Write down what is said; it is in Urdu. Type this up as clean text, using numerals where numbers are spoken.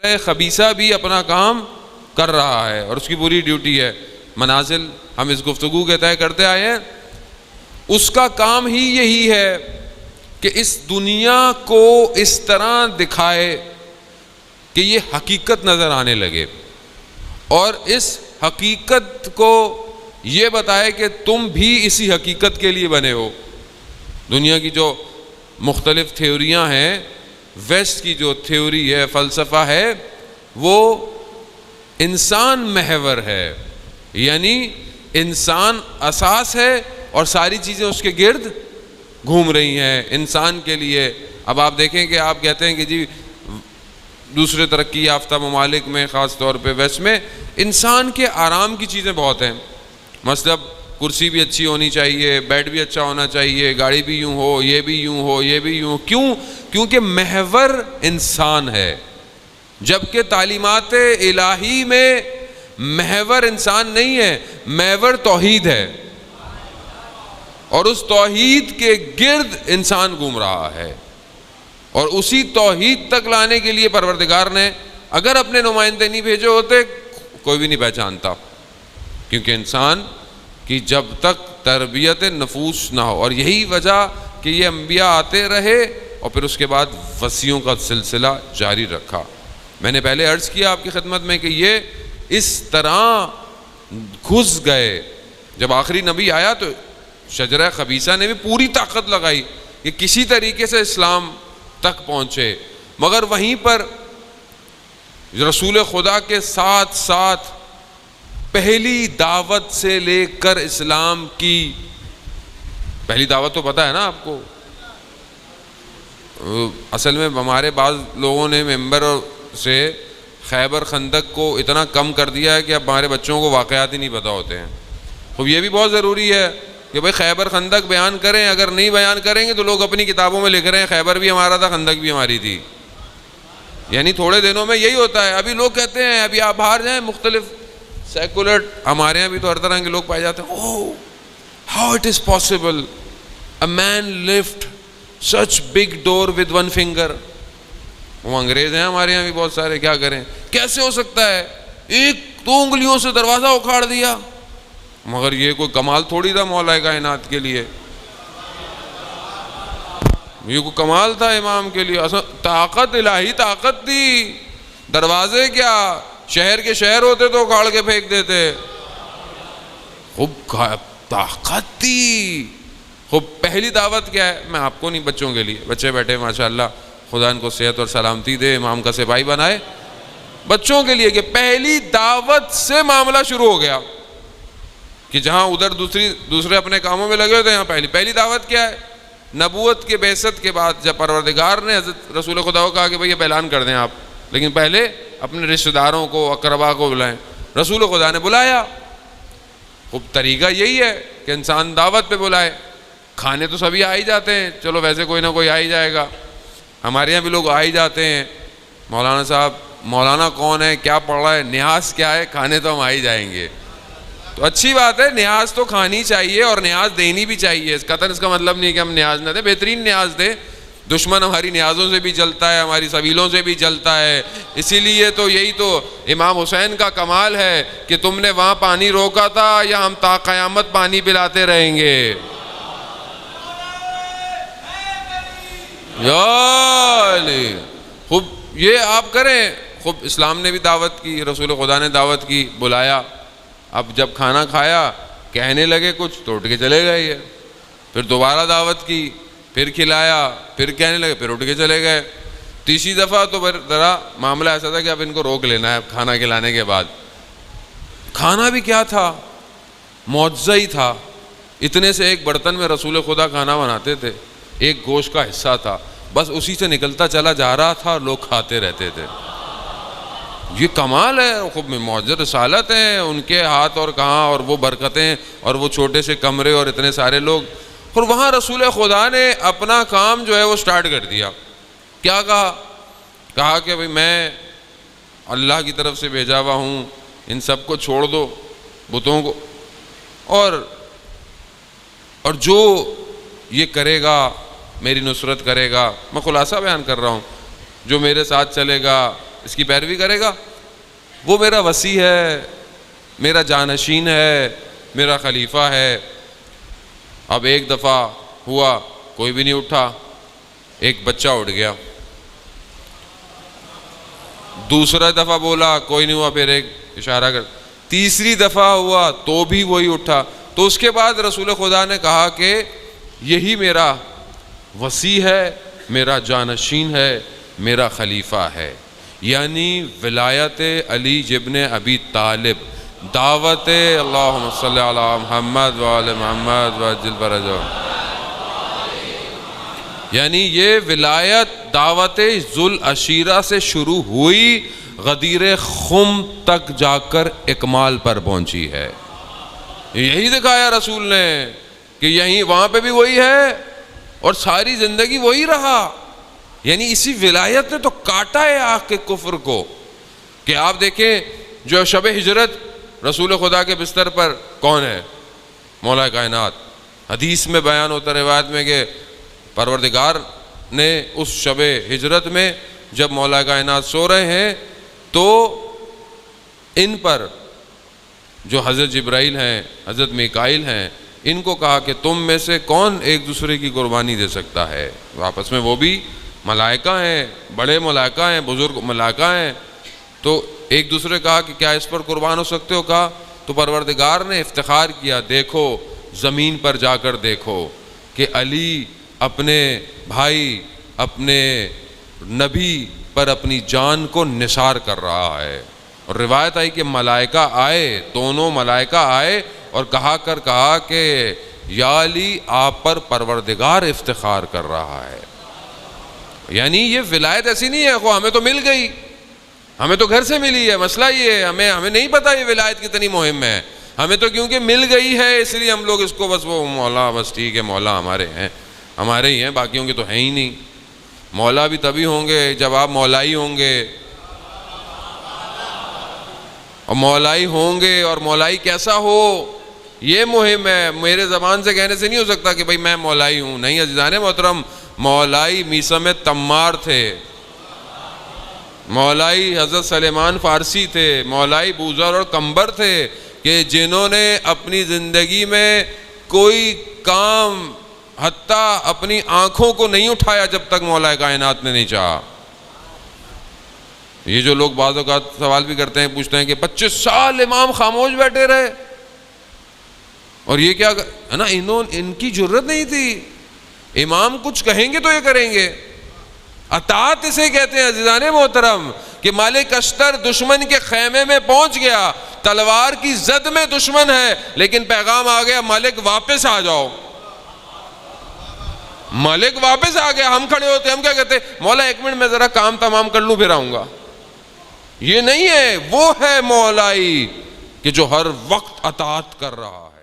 خبیثہ بھی اپنا کام کر رہا ہے اور اس کی پوری ڈیوٹی ہے. منازل ہم اس گفتگو کے طے کرتے آئے ہیں, اس کا کام ہی یہی ہے کہ اس دنیا کو اس طرح دکھائے کہ یہ حقیقت نظر آنے لگے, اور اس حقیقت کو یہ بتائے کہ تم بھی اسی حقیقت کے لیے بنے ہو. دنیا کی جو مختلف تھیوریاں ہیں, ویسٹ کی جو تھیوری ہے, فلسفہ ہے, وہ انسان محور ہے, یعنی انسان اساس ہے اور ساری چیزیں اس کے گرد گھوم رہی ہیں انسان کے لیے. اب آپ دیکھیں کہ آپ کہتے ہیں کہ جی دوسرے ترقی یافتہ ممالک میں, خاص طور پہ ویسٹ میں, انسان کے آرام کی چیزیں بہت ہیں. مطلب کرسی بھی اچھی ہونی چاہیے, بیڈ بھی اچھا ہونا چاہیے, گاڑی بھی یوں ہو, یہ بھی یوں ہو, یہ بھی یوں. کیوں؟ کیونکہ محور انسان ہے, جبکہ تعلیمات الہی میں محور انسان نہیں ہے, محور توحید ہے, اور اس توحید کے گرد انسان گھوم رہا ہے. اور اسی توحید تک لانے کے لیے پروردگار نے اگر اپنے نمائندے نہیں بھیجے ہوتے, کوئی بھی نہیں پہچانتا. کیونکہ انسان کی جب تک تربیت نفوس نہ ہو, اور یہی وجہ کہ یہ انبیاء آتے رہے اور پھر اس کے بعد وصیوں کا سلسلہ جاری رکھا. میں نے پہلے عرض کیا آپ کی خدمت میں کہ یہ اس طرح گھس گئے. جب آخری نبی آیا تو شجرہ خبیثہ نے بھی پوری طاقت لگائی کہ کسی طریقے سے اسلام تک پہنچے, مگر وہیں پر رسول خدا کے ساتھ ساتھ پہلی دعوت سے لے کر اسلام کی پہلی دعوت تو پتہ ہے نا آپ کو. اصل میں ہمارے بعض لوگوں نے ممبر سے خیبر خندق کو اتنا کم کر دیا ہے کہ اب ہمارے بچوں کو واقعات ہی نہیں پتہ ہوتے ہیں. خوب یہ بھی بہت ضروری ہے کہ بھائی خیبر خندق بیان کریں, اگر نہیں بیان کریں گے تو لوگ اپنی کتابوں میں لکھ رہے ہیں خیبر بھی ہمارا تھا, خندق بھی ہماری تھی. یعنی تھوڑے دنوں میں یہی ہوتا ہے. ابھی لوگ کہتے ہیں, ابھی آپ باہر جائیں مختلف سیکولر, ہمارے یہاں بھی تو ہر طرح کے لوگ پائے جاتے ہیں, oh how it is possible a man lift such big door with one finger. وہ انگریز ہیں ہمارے یہاں بھی بہت سارے, کیا کریں, کیسے ہو سکتا ہے ایک دو انگلیوں سے دروازہ اکھاڑ دیا. مگر یہ کوئی کمال تھوڑی تھا مولا کائنات کے لیے, یہ کوئی کمال تھا امام کے لیے. طاقت الہی طاقت تھی. دروازے کیا شہر کے شہر ہوتے تو اکھاڑ کے پھینک دیتے. خوب طاقت تھی. خوب پہلی دعوت کیا ہے, میں آپ کو نہیں, بچوں کے لیے, بچے بیٹھے ماشاءاللہ, خدا ان کو صحت اور سلامتی دے, امام کا سپاہی بنائے. بچوں کے لیے کہ پہلی دعوت سے معاملہ شروع ہو گیا کہ جہاں ادھر دوسرے اپنے کاموں میں لگے ہوتے ہیں, یہاں پہلی دعوت کیا ہے, نبوت کے بعثت کے بعد جب پروردگار نے حضرت رسول خدا کو کہا کہ بھئی یہ اعلان کر دیں آپ, لیکن پہلے اپنے رشتہ داروں کو, اقربا کو بلائیں. رسول خدا نے بلایا. خوب طریقہ یہی ہے کہ انسان دعوت پہ بلائے. کھانے تو سبھی آ ہی جاتے ہیں, چلو ویسے کوئی نہ کوئی آ ہی جائے گا. ہمارے یہاں بھی لوگ آ ہی جاتے ہیں, مولانا صاحب مولانا کون ہے, کیا پڑھ رہا ہے, نیاز کیا ہے, کھانے تو ہم آ ہی جائیں گے. تو اچھی بات ہے, نیاز تو کھانی چاہیے اور نیاز دینی بھی چاہیے. قطعاً اس کا مطلب نہیں کہ ہم نیاز نہ دیں, بہترین نیاز دیں. دشمن ہماری نیازوں سے بھی جلتا ہے, ہماری سبیلوں سے بھی جلتا ہے. اسی لیے تو یہی تو امام حسین کا کمال ہے کہ تم نے وہاں پانی روکا تھا یا ہم تا قیامت پانی پلاتے رہیں گے. یا علی. خوب یہ آپ کریں. خوب اسلام نے بھی دعوت کی, رسول خدا نے دعوت کی, بلایا. اب جب کھانا کھایا کہنے لگے کچھ تو اٹھ کے چلے گئے یہ. پھر دوبارہ دعوت کی, پھر کھلایا, پھر کہنے لگے, پھر اٹھ کے چلے گئے. تیسری دفعہ تو پھر ذرا معاملہ ایسا تھا کہ اب ان کو روک لینا ہے کھانا کھلانے کے بعد. کھانا بھی کیا تھا, معجزہ ہی تھا. اتنے سے ایک برتن میں رسول خدا کھانا بناتے تھے, ایک گوشت کا حصہ تھا, بس اسی سے نکلتا چلا جا رہا تھا, لوگ کھاتے رہتے تھے. یہ کمال ہے. خوب معجزہ رسالت ہیں ان کے ہاتھ, اور کہاں, اور وہ برکتیں, اور وہ چھوٹے سے کمرے اور اتنے سارے لوگ. اور وہاں رسول خدا نے اپنا کام جو ہے وہ سٹارٹ کر دیا. کیا کہا کہ بھئی میں اللہ کی طرف سے بھیجا ہوا ہوں, ان سب کو چھوڑ دو, بتوں کو, اور جو یہ کرے گا میری نصرت کرے گا. میں خلاصہ بیان کر رہا ہوں, جو میرے ساتھ چلے گا, اس کی پیروی کرے گا، وہ میرا وصی ہے، میرا جانشین ہے، میرا خلیفہ ہے۔ اب ایک دفعہ ہوا کوئی بھی نہیں اٹھا، ایک بچہ اٹھ گیا، دوسرا دفعہ بولا کوئی نہیں ہوا، پھر ایک اشارہ کر، تیسری دفعہ ہوا تو بھی وہی اٹھا۔ تو اس کے بعد رسول خدا نے کہا کہ یہی میرا وصی ہے، میرا جانشین ہے، میرا خلیفہ ہے۔ یعنی ولایت علی ابن ابی طالب، دعوت اللہم صلی علی محمد وآل محمد وعجل فرجہ، یعنی یہ ولایت دعوت ذوالعشیرہ سے شروع ہوئی، غدیر خم تک جا کر اکمال پر پہنچی ہے۔ یہی دکھایا رسول نے کہ یہیں وہاں پہ بھی وہی ہے اور ساری زندگی وہی رہا۔ یعنی اسی ولایت نے تو کاٹا ہے آنکھ کے کفر کو، کہ آپ دیکھیں جو شب ہجرت رسول خدا کے بستر پر کون ہے؟ مولا کائنات۔ حدیث میں بیان ہوتا روایت میں کہ پروردگار نے اس شب ہجرت میں جب مولا کائنات سو رہے ہیں تو ان پر جو حضرت جبرائیل ہیں، حضرت میکائیل ہیں، ان کو کہا کہ تم میں سے کون ایک دوسرے کی قربانی دے سکتا ہے؟ آپس میں وہ بھی ملائکہ ہیں، بڑے ملائکہ ہیں، بزرگ ملائکہ ہیں، تو ایک دوسرے کہا کہ کیا اس پر قربان ہو سکتے ہو؟ کہا تو پروردگار نے افتخار کیا، دیکھو زمین پر جا کر دیکھو کہ علی اپنے بھائی، اپنے نبی پر اپنی جان کو نثار کر رہا ہے۔ اور روایت آئی کہ ملائکہ آئے، دونوں ملائکہ آئے اور کہا کہ یا علی آپ پر پروردگار افتخار کر رہا ہے۔ یعنی یہ ولایت ایسی نہیں ہے وہ ہمیں تو مل گئی، ہمیں تو گھر سے ملی ہے، مسئلہ یہ ہے ہمیں نہیں پتا یہ ولایت کتنی مہم ہے، ہمیں تو کیونکہ مل گئی ہے اس لیے ہم لوگ اس کو بس وہ مولا، بس ٹھیک ہے مولا ہمارے ہیں، ہمارے ہی ہیں، باقیوں کے تو ہیں ہی نہیں۔ مولا بھی تبھی ہوں گے جب آپ مولائی ہوں گے، اور مولائی ہوں گے، اور مولائی کیسا ہو یہ مہم ہے۔ میرے زبان سے کہنے سے نہیں ہو سکتا کہ بھئی میں مولائی ہوں، نہیں عزیزان محترم، مولائی میثم تمار تھے، مولائی حضرت سلیمان فارسی تھے، مولائی بوذر اور کمبر تھے، کہ جنہوں نے اپنی زندگی میں کوئی کام حتیٰ اپنی آنکھوں کو نہیں اٹھایا جب تک مولا کائنات نے نہیں چاہا۔ یہ جو لوگ بعض اوقات سوال بھی کرتے ہیں، پوچھتے ہیں کہ 25 سال امام خاموش بیٹھے رہے، اور یہ کیا ہے نا، ان کی جرت نہیں تھی، امام کچھ کہیں گے تو یہ کریں گے۔ اطاعت اسے کہتے ہیں عزیزان محترم، کہ مالک اشتر دشمن کے خیمے میں پہنچ گیا، تلوار کی زد میں دشمن ہے، لیکن پیغام آ گیا مالک واپس آ جاؤ، مالک واپس آ گیا۔ ہم کھڑے ہوتے ہم کیا کہتے؟ مولا ایک منٹ میں ذرا کام تمام کر لوں پھر آؤں گا۔ یہ نہیں ہے، وہ ہے مولائی کہ جو ہر وقت اطاعت کر رہا ہے۔